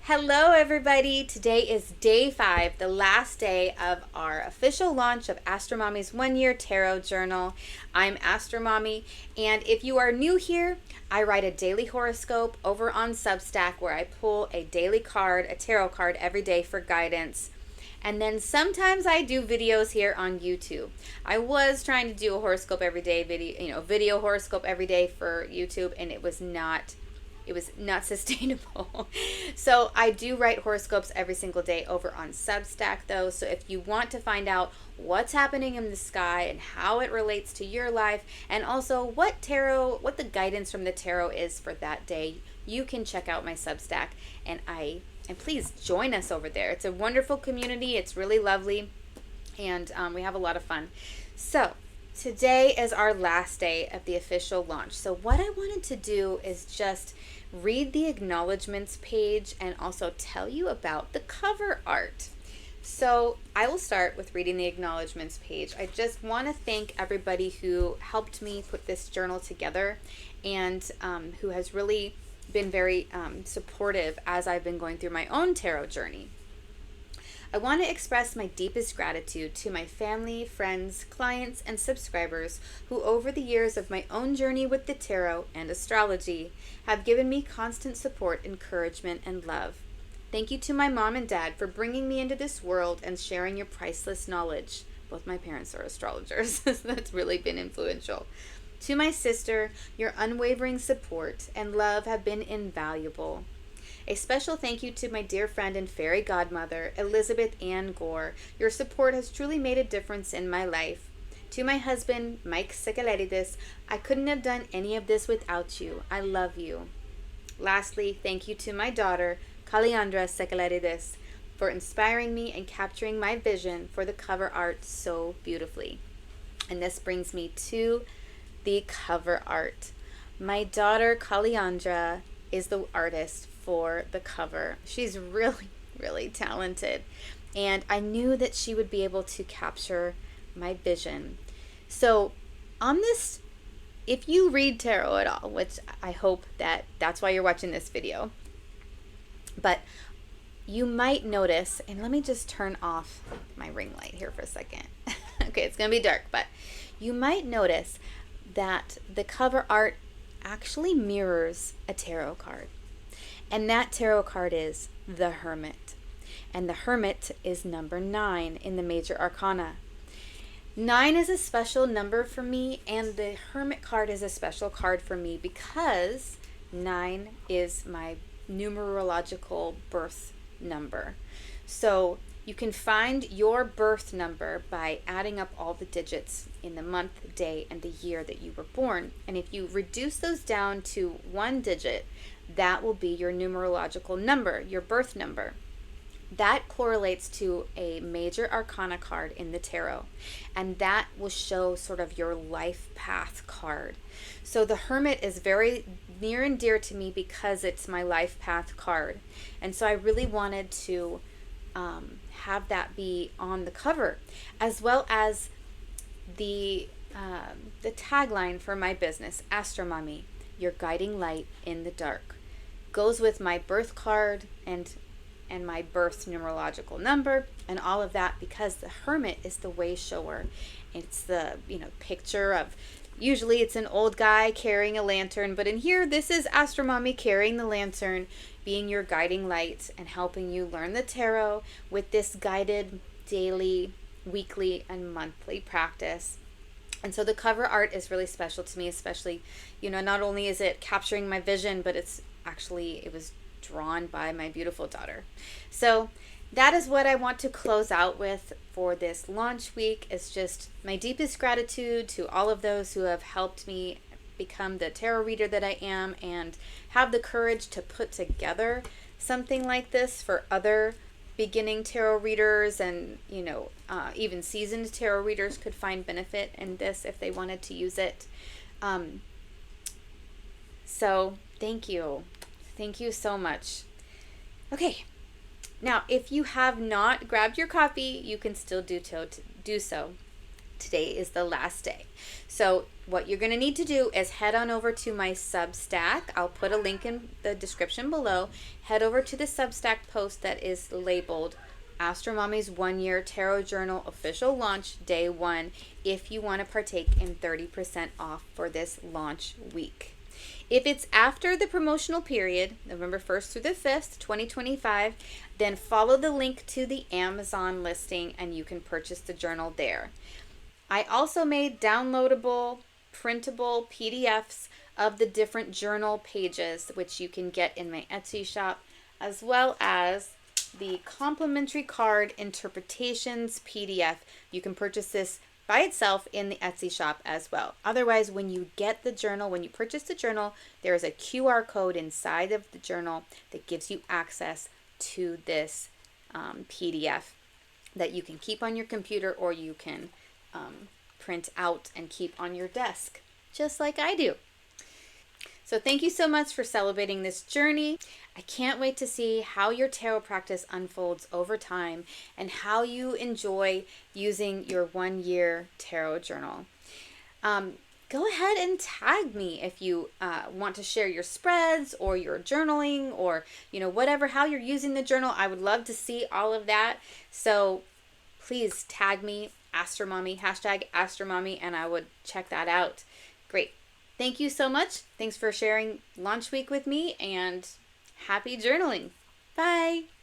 Hello, everybody. Today is day 5, the last day of our official launch of AstroMommy's 1-year tarot journal. I'm AstroMommy, and if you are new here, I write a daily horoscope over on Substack where I pull a daily card, a tarot card every day for guidance. And then sometimes I do videos here on YouTube. I was trying to do a horoscope every day video horoscope every day for YouTube, and it was not sustainable. So I do write horoscopes every single day over on Substack though. So if you want to find out what's happening in the sky and how it relates to your life, and also what the guidance from the tarot is for that day, you can check out my Substack, and please join us over there. It's a wonderful community. It's really lovely, and we have a lot of fun. So today is our last day of the official launch. So what I wanted to do is just read the acknowledgements page and also tell you about the cover art. So I will start with reading the acknowledgements page. I just want to thank everybody who helped me put this journal together, and who has really been very supportive as I've been going through my own tarot journey. I want to express my deepest gratitude to my family, friends, clients, and subscribers who over the years of my own journey with the tarot and astrology have given me constant support, encouragement, and love. Thank you to my mom and dad for bringing me into this world and sharing your priceless knowledge. Both my parents are astrologers, so that's really been influential. To my sister, your unwavering support and love have been invaluable. A special thank you to my dear friend and fairy godmother, Elizabeth Ann Gore. Your support has truly made a difference in my life. To my husband, Mike Sekalerides, I couldn't have done any of this without you. I love you. Lastly, thank you to my daughter, Kaliandra Sekalerides, for inspiring me and capturing my vision for the cover art so beautifully. And this brings me to the cover art. My daughter, Kaliandra, is the artist for the cover. She's really, really talented, and I knew that she would be able to capture my vision. So on this, if you read tarot at all, which I hope that's why you're watching this video, but you might notice, and let me just turn off my ring light here for a second. Okay, it's gonna be dark, but you might notice that the cover art actually mirrors a tarot card. And that tarot card is the Hermit. And the Hermit is number 9 in the major arcana. 9 is a special number for me, and the Hermit card is a special card for me because 9 is my numerological birth number. So you can find your birth number by adding up all the digits in the month, day, and the year that you were born. And if you reduce those down to one digit, that will be your numerological number, your birth number. That correlates to a major arcana card in the tarot, and that will show sort of your life path card. So the Hermit is very near and dear to me because it's my life path card, and so I really wanted to have that be on the cover, as well as the tagline for my business, AstroMommy, your guiding light in the dark. Goes with my birth card and my birth numerological number and all of that, because the Hermit is the way shower. It's the picture of, usually it's an old guy carrying a lantern, but in here this is AstroMommy carrying the lantern, being your guiding light and helping you learn the tarot with this guided daily, weekly, and monthly practice. And so the cover art is really special to me, especially, not only is it capturing my vision, but it was drawn by my beautiful daughter. So that is what I want to close out with for this launch week, is just my deepest gratitude to all of those who have helped me become the tarot reader that I am, and have the courage to put together something like this for other beginning tarot readers, and even seasoned tarot readers could find benefit in this if they wanted to use it. So thank you so much. Okay, now if you have not grabbed your copy, you can still do so. Today is the last day. So what you're going to need to do is head on over to my Substack. I'll put a link in the description below. Head over to the Substack post that is labeled AstroMommy's 1-year Tarot Journal official launch day 1 if you want to partake in 30% off for this launch week. If it's after the promotional period, November 1st through the 5th, 2025, then follow the link to the Amazon listing and you can purchase the journal there. I also made downloadable, printable PDFs of the different journal pages, which you can get in my Etsy shop, as well as the complimentary card interpretations PDF. You can purchase this by itself in the Etsy shop as well. Otherwise, when you get the journal, when you purchase the journal, there is a QR code inside of the journal that gives you access to this PDF that you can keep on your computer or you can print out and keep on your desk, just like I do. So thank you so much for celebrating this journey. I can't wait to see how your tarot practice unfolds over time and how you enjoy using your 1-year tarot journal. Go ahead and tag me if you want to share your spreads or your journaling or, whatever, how you're using the journal. I would love to see all of that. So please tag me, AstroMommy, #AstroMommy, and I would check that out. Great. Thank you so much. Thanks for sharing launch week with me, and happy journaling. Bye.